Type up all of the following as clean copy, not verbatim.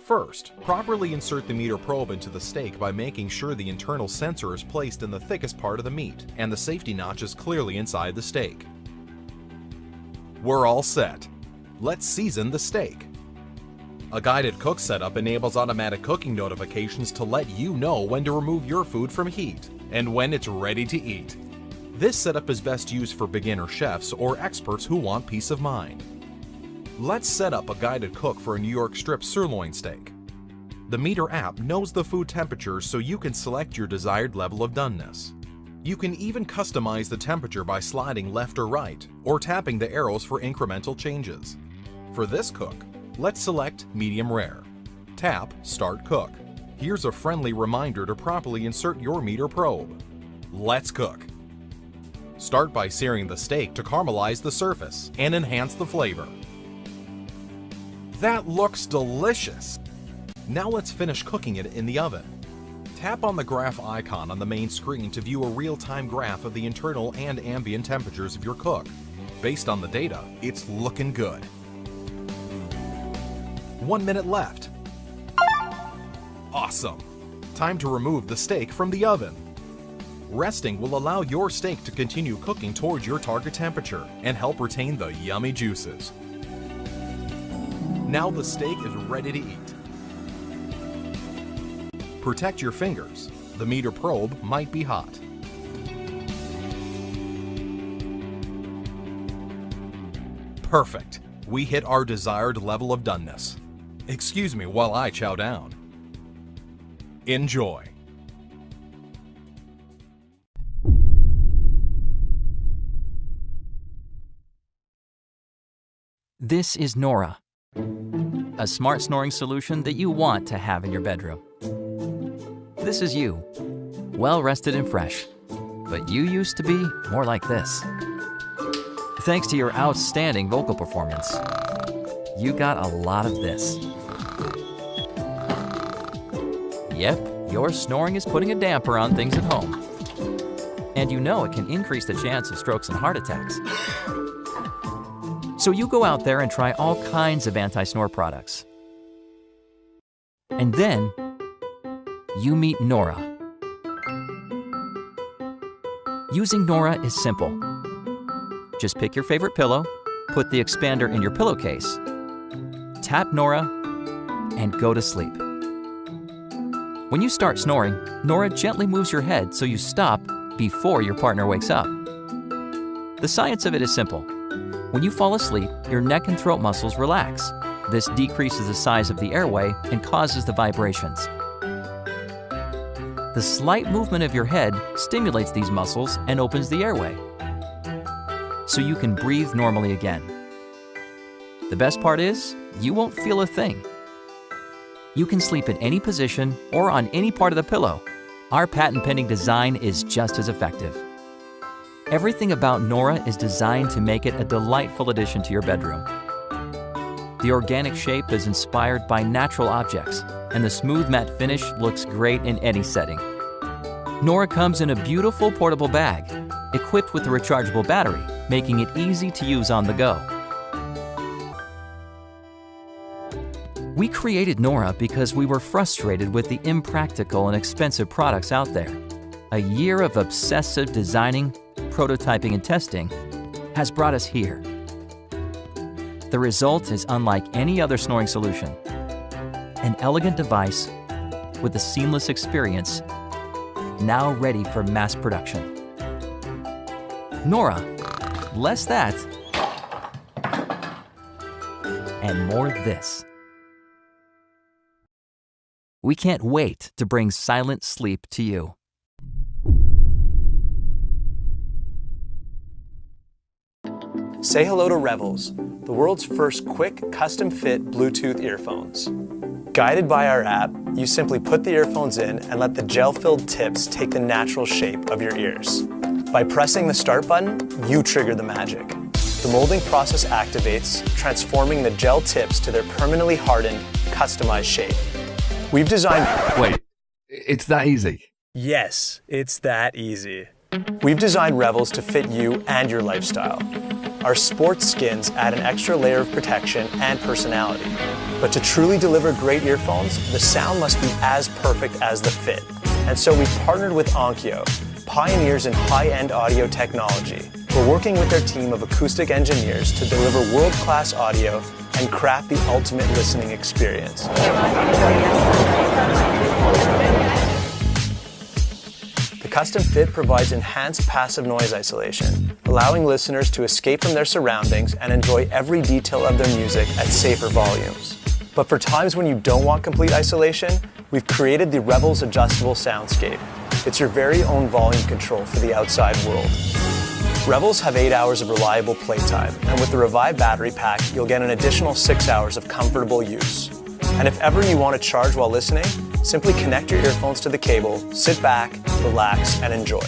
First, properly insert the meter probe into the steak by making sure the internal sensor is placed in the thickest part of the meat and the safety notch is clearly inside the steak. We're all set. Let's season the steak. A guided cook setup enables automatic cooking notifications to let you know when to remove your food from heat and when it's ready to eat. This setup is best used for beginner chefs or experts who want peace of mind. Let's set up a guided cook for a New York strip sirloin steak. The Meter app knows the food temperature so you can select your desired level of doneness. You can even customize the temperature by sliding left or right, or tapping the arrows for incremental changes. For this cook, let's select medium rare. Tap Start Cook. Here's a friendly reminder to properly insert your meter probe. Let's cook. Start by searing the steak to caramelize the surface and enhance the flavor. That looks delicious! Now let's finish cooking it in the oven. Tap on the graph icon on the main screen to view a real-time graph of the internal and ambient temperatures of your cook. Based on the data, it's looking good. 1 minute left. Awesome! Time to remove the steak from the oven. Resting will allow your steak to continue cooking towards your target temperature and help retain the yummy juices. Now the steak is ready to eat. Protect your fingers. The meter probe might be hot. Perfect. We hit our desired level of doneness. Excuse me while I chow down. Enjoy. This is Nora, a smart snoring solution that you want to have in your bedroom. This is you, well rested and fresh, but you used to be more like this. Thanks to your outstanding vocal performance, you got a lot of this. Yep, your snoring is putting a damper on things at home. And you know it can increase the chance of strokes and heart attacks. So you go out there and try all kinds of anti-snore products. And then you meet Nora. Using Nora is simple. Just pick your favorite pillow, put the expander in your pillowcase, tap Nora, and go to sleep. When you start snoring, Nora gently moves your head so you stop before your partner wakes up. The science of it is simple. When you fall asleep, your neck and throat muscles relax. This decreases the size of the airway and causes the vibrations. The slight movement of your head stimulates these muscles and opens the airway, so you can breathe normally again. The best part is, you won't feel a thing. You can sleep in any position or on any part of the pillow. Our patent-pending design is just as effective. Everything about Nora is designed to make it a delightful addition to your bedroom. The organic shape is inspired by natural objects, and the smooth matte finish looks great in any setting. Nora comes in a beautiful portable bag, equipped with a rechargeable battery, making it easy to use on the go. We created Nora because we were frustrated with the impractical and expensive products out there. A year of obsessive designing, prototyping, and testing has brought us here. The result is unlike any other snoring solution. An elegant device with a seamless experience, now ready for mass production. Nora, less that, and more this. We can't wait to bring silent sleep to you. Say hello to Revols, the world's first quick, custom-fit Bluetooth earphones. Guided by our app, you simply put the earphones in and let the gel-filled tips take the natural shape of your ears. By pressing the start button, you trigger the magic. The molding process activates, transforming the gel tips to their permanently hardened, customized shape. We've designed... Wait, it's that easy? Yes, it's that easy. We've designed Revols to fit you and your lifestyle. Our sports skins add an extra layer of protection and personality. But to truly deliver great earphones, the sound must be as perfect as the fit. And so we've partnered with Onkyo, pioneers in high-end audio technology. We're working with their team of acoustic engineers to deliver world-class audio and craft the ultimate listening experience. The custom fit provides enhanced passive noise isolation, allowing listeners to escape from their surroundings and enjoy every detail of their music at safer volumes. But for times when you don't want complete isolation, we've created the Revols adjustable soundscape. It's your very own volume control for the outside world. Revols have 8 hours of reliable playtime, and with the Revive battery pack, you'll get an additional 6 hours of comfortable use. And if ever you want to charge while listening, simply connect your earphones to the cable, sit back, relax, and enjoy.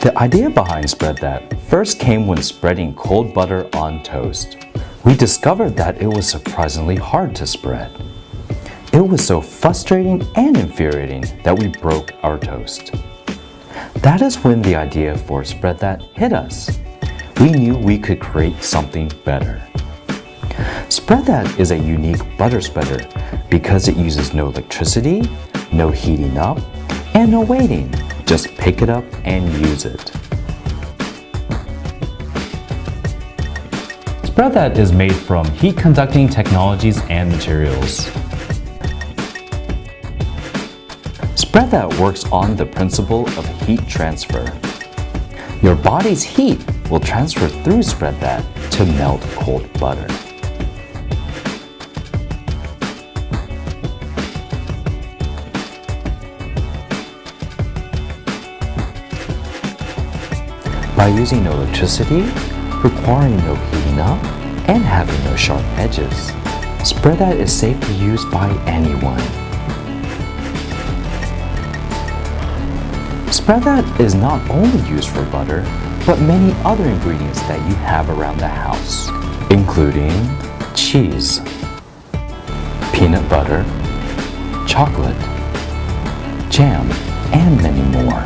The idea behind Spread That first came when spreading cold butter on toast. We discovered that it was surprisingly hard to spread. It was so frustrating and infuriating that we broke our toast. That is when the idea for Spread That hit us. We knew we could create something better. Spread That is a unique butter spreader because it uses no electricity, no heating up, and no waiting. Just pick it up and use it. Spread That is made from heat-conducting technologies and materials. Spread That works on the principle of heat transfer. Your body's heat will transfer through Spread That to melt cold butter. By using no electricity, requiring no heating up, and having no sharp edges, Spread That is safe to use by anyone. Spread That is not only used for butter, but many other ingredients that you have around the house, including cheese, peanut butter, chocolate, jam, and many more.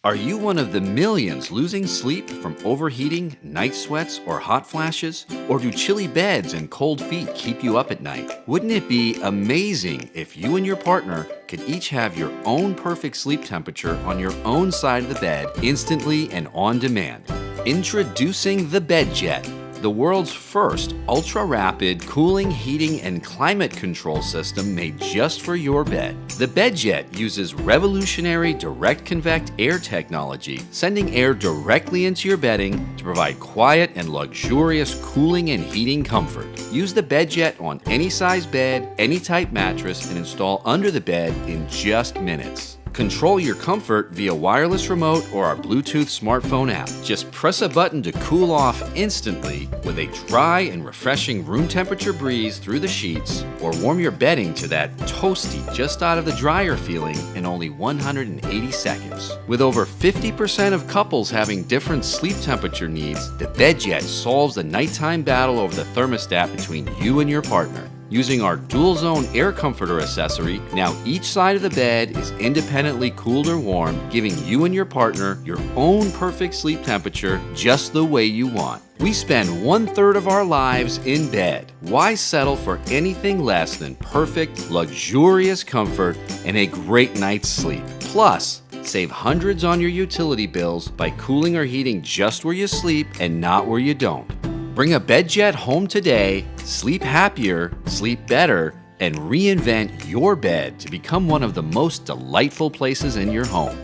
Are you one of the millions losing sleep from overheating, night sweats, or hot flashes? Or do chilly beds and cold feet keep you up at night? Wouldn't it be amazing if you and your partner could each have your own perfect sleep temperature on your own side of the bed instantly and on demand? Introducing the BedJet, the world's first ultra-rapid cooling, heating, and climate control system made just for your bed. The BedJet uses revolutionary direct convect air technology, sending air directly into your bedding to provide quiet and luxurious cooling and heating comfort. Use the BedJet on any size bed, any type mattress, and install under the bed in just minutes. Control your comfort via wireless remote or our Bluetooth smartphone app. Just press a button to cool off instantly with a dry and refreshing room temperature breeze through the sheets, or warm your bedding to that toasty, just out of the dryer feeling in only 180 seconds. With over 50% of couples having different sleep temperature needs, the BedJet solves the nighttime battle over the thermostat between you and your partner. Using our dual zone air comforter accessory, now each side of the bed is independently cooled or warm, giving you and your partner your own perfect sleep temperature just the way you want. We spend 1/3 of our lives in bed. Why settle for anything less than perfect, luxurious comfort and a great night's sleep? Plus, save hundreds on your utility bills by cooling or heating just where you sleep and not where you don't. Bring a BedJet home today, sleep happier, sleep better, and reinvent your bed to become one of the most delightful places in your home.